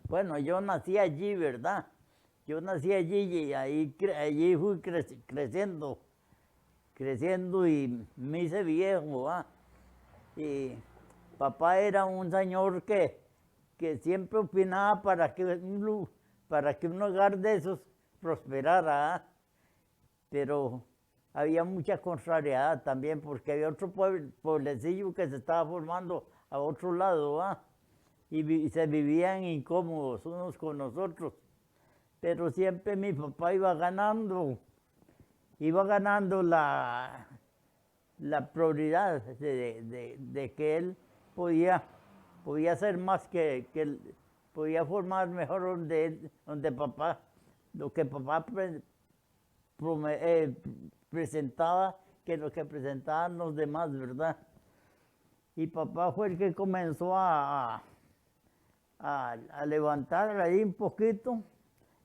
Bueno, yo nací allí, ¿verdad? Yo nací allí y allí fui creciendo y me hice viejo, ¿va? Y papá era un señor que siempre opinaba para que un hogar de esos prosperara, ¿ah? Pero había mucha contrariedad también porque había otro pueblecillo que se estaba formando a otro lado, ¿va? Y se vivían incómodos unos con nosotros. Pero siempre mi papá iba ganando la prioridad de que él podía ser más que él, podía formar mejor donde papá, lo que papá presentaba que lo que presentaban los demás, ¿verdad? Y papá fue el que comenzó a levantar ahí un poquito.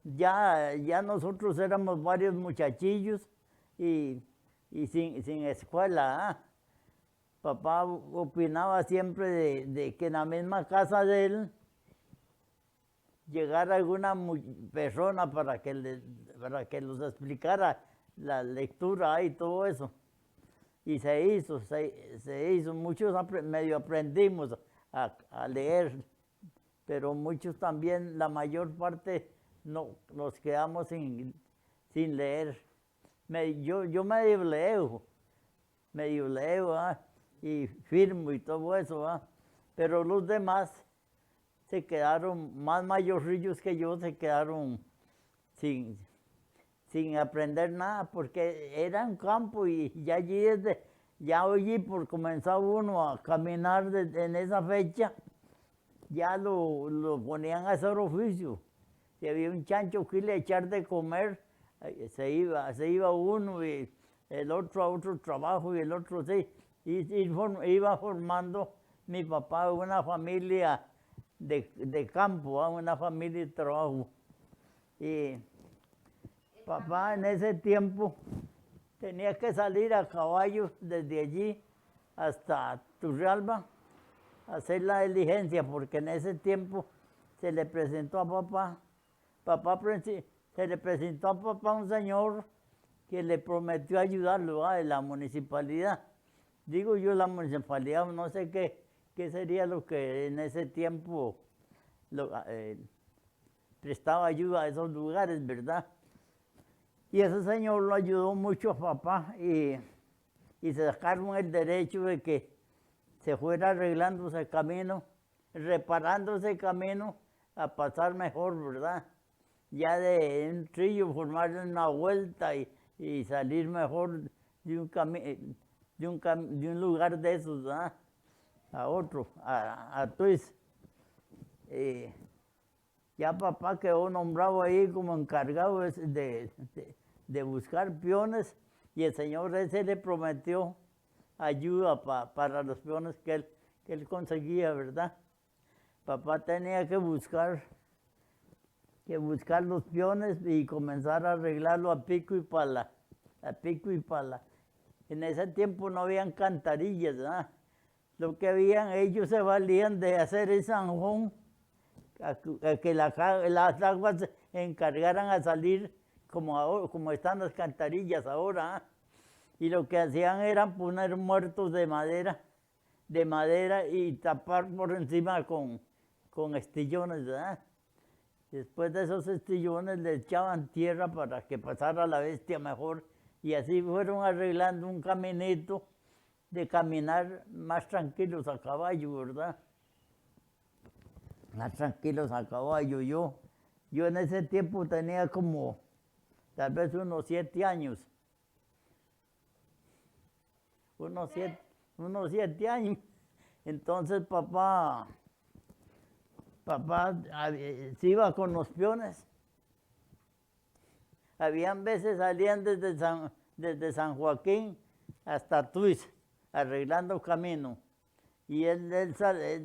Ya nosotros éramos varios muchachillos y sin escuela. ¿Ah? Papá opinaba siempre de que en la misma casa de él llegara alguna persona para que los explicara la lectura y todo eso. Y se hizo. Muchos medio aprendimos a leer, pero muchos también, la mayor parte, no, nos quedamos sin leer. Yo medio leo, ¿ah? Y firmo y todo eso, ¿ah? Pero los demás se quedaron, más mayorrillos que yo, se quedaron sin aprender nada, porque era un campo y ya allí por comenzar uno a caminar en esa fecha, ya lo ponían a hacer oficio. Si había un chancho que le echar de comer, se iba uno y el otro a otro trabajo y el otro sí. Iba formando mi papá una familia de campo, una familia de trabajo. Y papá en ese tiempo tenía que salir a caballo desde allí hasta Turrialba a hacer la diligencia, porque en ese tiempo se le presentó a se le presentó a papá un señor que le prometió ayudarlo de la municipalidad. Digo yo la municipalidad, no sé qué sería lo que en ese tiempo prestaba ayuda a esos lugares, ¿verdad? Y ese señor lo ayudó mucho a papá y se sacaron el derecho de que se fuera arreglando ese camino, reparando ese camino a pasar mejor, ¿verdad? Ya de un trillo formar una vuelta y salir mejor de un lugar de esos, ¿verdad? A otro, a Tuiz. Ya papá quedó nombrado ahí como encargado de buscar peones y el señor ese le prometió ayuda para los peones que él conseguía, ¿verdad? Papá tenía que buscar los peones y comenzar a arreglarlo a pico y pala, a pico y pala. En ese tiempo no habían cantarillas, ¿verdad? Lo que habían, ellos se valían de hacer el zanjón, a que las aguas se encargaran a salir como están las cantarillas ahora. Y lo que hacían era poner muertos de madera y tapar por encima con estillones, ¿verdad? Después de esos estillones le echaban tierra para que pasara la bestia mejor y así fueron arreglando un caminito de caminar más tranquilos a caballo, ¿verdad? Más tranquilos a caballo. Yo en ese tiempo tenía como tal vez unos 7 años. Unos 7 años. Entonces papá se iba con los peones. Habían veces salían desde San Joaquín hasta Tuiz, arreglando camino. Y él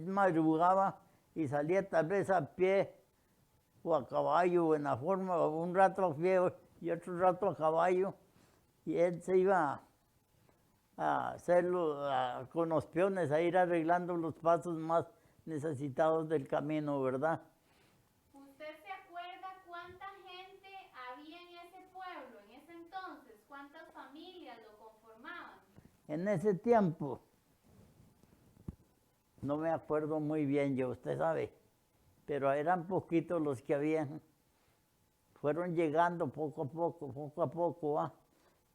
madrugaba y salía tal vez a pie o a caballo o en la forma, un rato a pie y otro rato a caballo. Y él se iba a hacerlo con los peones, a ir arreglando los pasos más necesitados del camino, ¿verdad? ¿cuántas familias lo conformaban? En ese tiempo, no me acuerdo muy bien yo, usted sabe, pero eran poquitos los que habían. Fueron llegando poco a poco, ¿va?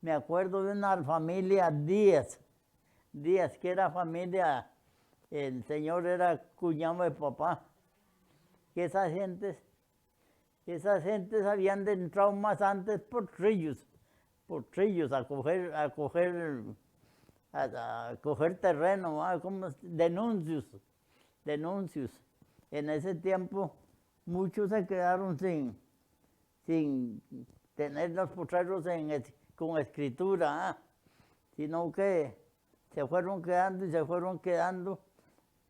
Me acuerdo de una familia Díaz, que era familia, el señor era cuñado de papá. Que esas gentes habían entrado más antes por trillos, a coger terreno, ¿va? Como denuncios. En ese tiempo muchos se quedaron sin tener los potreros con escritura, ¿ah? Sino que se fueron quedando.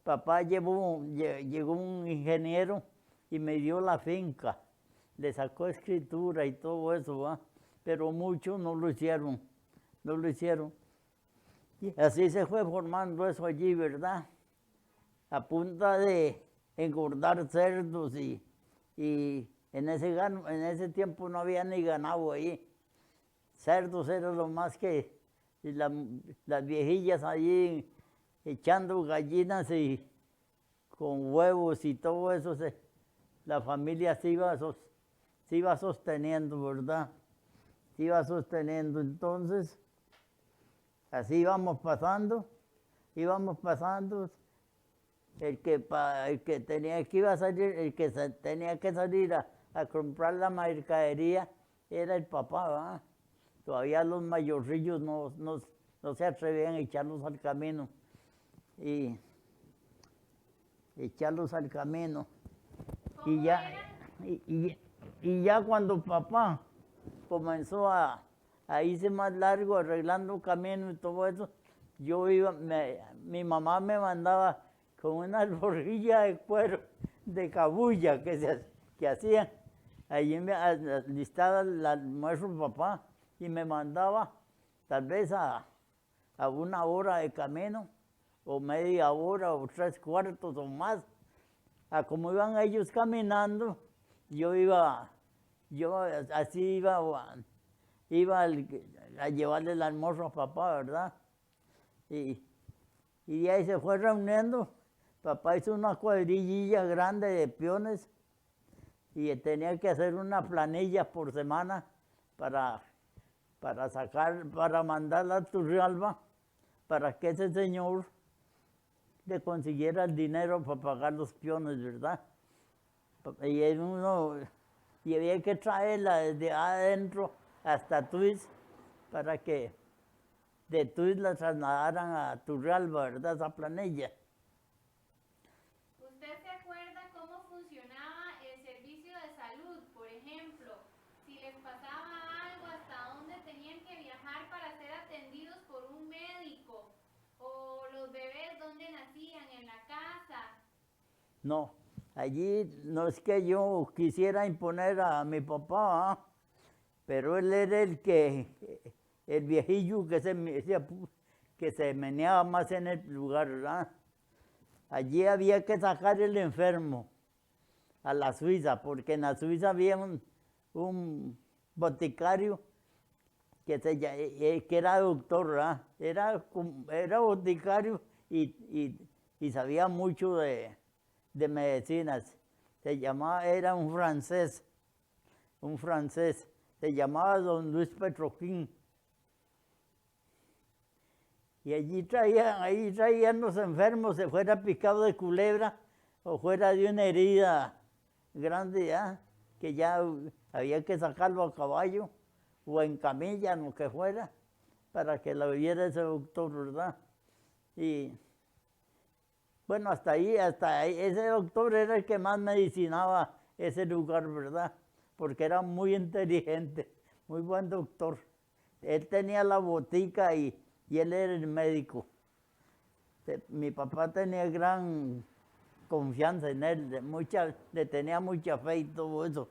Papá llegó un ingeniero y me dio la finca, le sacó escritura y todo eso, ¿va? Pero muchos no lo hicieron. Y así se fue formando eso allí, ¿verdad? A punta de engordar cerdos y en ese tiempo no había ni ganado ahí. Cerdos era lo más que las viejillas allí echando gallinas y con huevos y todo eso, la familia se iba sosteniendo, ¿verdad? Se iba sosteniendo. Entonces, así íbamos pasando. El que tenía que salir a comprar la mercadería era el papá, ¿verdad? Todavía los mayorrillos no se atrevían a echarlos al camino. Y ya cuando papá comenzó a irse más largo, arreglando camino y todo eso, mi mamá me mandaba con una alforjilla de cuero de cabuya que hacían. Allí me alistaba el almuerzo papá y me mandaba tal vez a 1 hora de camino, o media hora, o 3/4 o más. A como iban ellos caminando, yo así iba a llevarle el almuerzo a papá, ¿verdad? Y de ahí se fue reuniendo. Papá hizo una cuadrillilla grande de peones y tenía que hacer una planilla por semana para mandarla a Turrialba, para que ese señor le consiguiera el dinero para pagar los peones, ¿verdad? Y había que traerla desde adentro hasta Tuiz para que de Tuiz la trasladaran a Turrialba, ¿verdad? Esa planilla. ¿Usted se acuerda cómo funcionaba el servicio de salud? Por ejemplo, si les pasaba algo, hasta dónde tenían que viajar para ser atendidos por un médico, o los bebés dónde nacían, en la casa. No, allí no es que yo quisiera imponer a mi papá, ¿ah? Pero él era el viejillo que se meneaba más en el lugar, ¿verdad? Allí había que sacar el enfermo a la Suiza, porque en la Suiza había un boticario que era doctor, ¿verdad? Era boticario y sabía mucho de medicinas. Era un francés, se llamaba don Luis Petroquín. Y ahí traían los enfermos, se fuera picado de culebra o fuera de una herida grande ya, que ya había que sacarlo a caballo o en camilla, lo que fuera, para que lo viera ese doctor, ¿verdad? Y bueno, hasta ahí, ese doctor era el que más medicinaba ese lugar, ¿verdad? Porque era muy inteligente, muy buen doctor. Él tenía la botica y él era el médico. Mi papá tenía gran confianza en él, le tenía mucha fe y todo eso.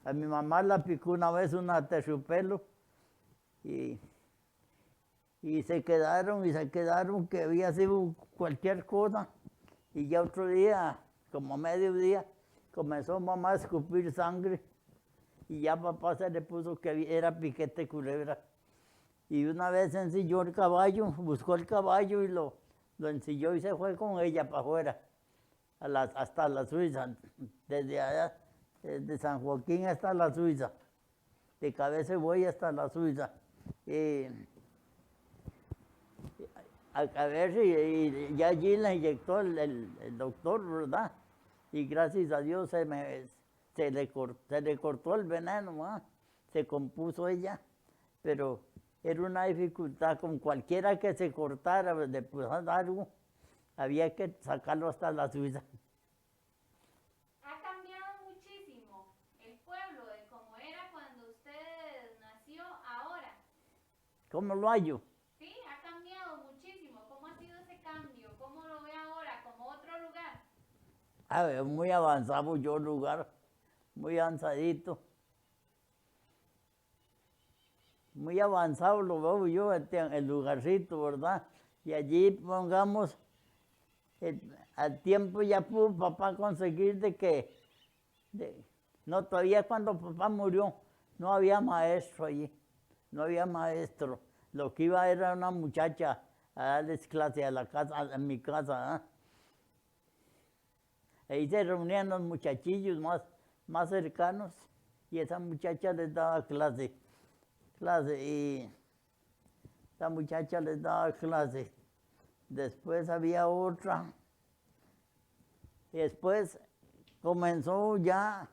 A mi mamá la picó una vez una terciopelo y se quedaron que había sido cualquier cosa. Y ya otro día, como mediodía, comenzó mamá a escupir sangre y ya papá se le puso que era piquete culebra. Y una vez ensilló el caballo, buscó el caballo y lo ensilló y se fue con ella para afuera, hasta la Suiza, desde allá, desde San Joaquín hasta la Suiza, de Cabeza de Buey hasta la Suiza. A ver si ya allí la inyectó el doctor, ¿verdad? Y gracias a Dios se le cortó el veneno, ¿verdad? Se compuso ella, pero era una dificultad con cualquiera que se cortara de pasar algo, había que sacarlo hasta la Suiza. Ha cambiado muchísimo el pueblo de cómo era cuando usted nació ahora. ¿Cómo lo hallo? Sí, ha cambiado muchísimo. ¿Cómo ha sido ese cambio? ¿Cómo lo ve ahora? ¿Como otro lugar? A ver, muy avanzado yo el lugar, muy avanzadito. Muy avanzado lo veo yo, el lugarcito, ¿verdad? Y allí pongamos, al tiempo ya pudo papá conseguir no, todavía cuando papá murió, no había maestro allí, no había maestro. Lo que iba era una muchacha a darles clase a la casa, a mi casa, ¿eh? Ahí se reunían los muchachillos más cercanos y esa muchacha les daba clase y la muchacha les daba clase. Después había otra. Y después comenzó a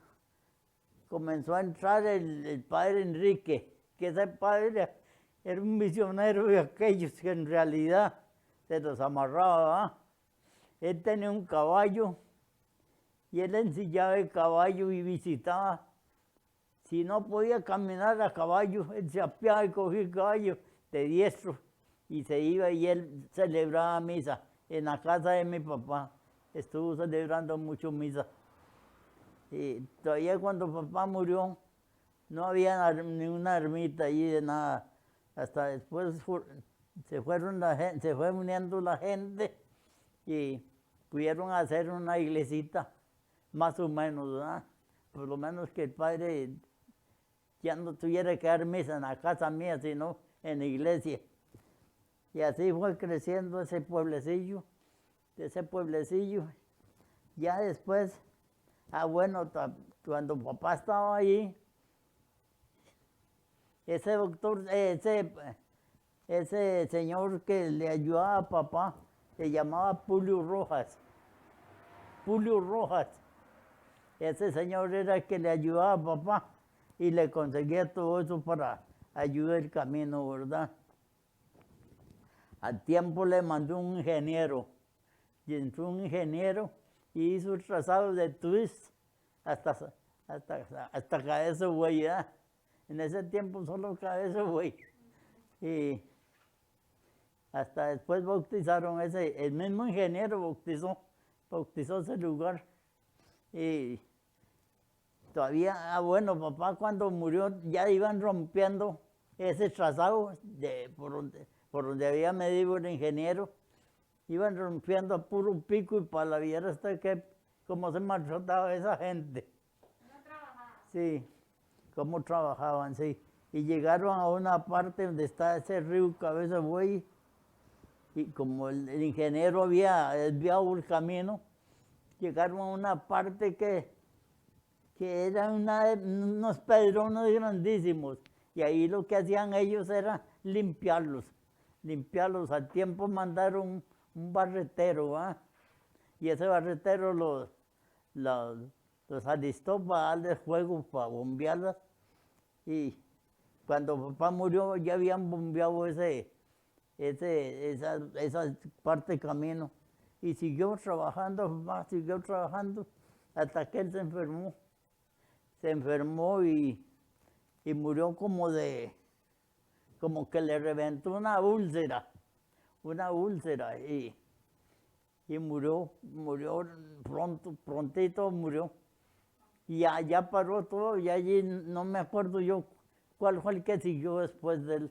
entrar el padre Enrique, que ese padre era un misionero de aquellos que en realidad se los amarraba, ¿eh? Él tenía un caballo y él ensillaba el caballo y visitaba. Si no podía caminar a caballo, él se apeaba y cogía el caballo de diestro y se iba y él celebraba misa en la casa de mi papá. Estuvo celebrando mucho misa. Y todavía cuando papá murió, no había ni una ermita allí de nada. Hasta después se fue uniendo la gente y pudieron hacer una iglesita, más o menos, ¿verdad? Por lo menos que el padre ya no tuviera que dar misa en la casa mía, sino en la iglesia. Y así fue creciendo ese pueblecillo. Ya después, bueno, cuando papá estaba ahí, ese doctor, ese señor que le ayudaba a papá, se llamaba Julio Rojas. Julio Rojas. Ese señor era el que le ayudaba a papá y le conseguía todo eso para ayudar el camino, ¿verdad? Al tiempo le mandó un ingeniero. Y entró un ingeniero y hizo el trazado de twist hasta Cabeza de Buey, ¿verdad? En ese tiempo solo Cabeza de Buey. Y hasta después bautizaron el mismo ingeniero bautizó ese lugar. Y todavía, bueno, papá cuando murió ya iban rompiendo ese trazado por donde había medido el ingeniero. Iban rompiendo a puro pico y para la viera hasta que cómo se maltrataba esa gente. ¿No trabajaba? Sí, cómo trabajaban, sí. Y llegaron a una parte donde está ese río Cabeza de Buey y como el ingeniero había desviado el camino, llegaron a una parte que eran unos pedrones grandísimos y ahí lo que hacían ellos era limpiarlos. Al tiempo mandaron un barretero, ¿va? Y ese barretero los alistó para darles fuego, para bombearlas. Y cuando papá murió ya habían bombeado esa parte del camino. Y siguió trabajando, papá, siguió trabajando hasta que él se enfermó. Se enfermó y murió como que le reventó una úlcera y murió prontito murió. Y ya paró todo y allí no me acuerdo yo cuál fue el que siguió después de él.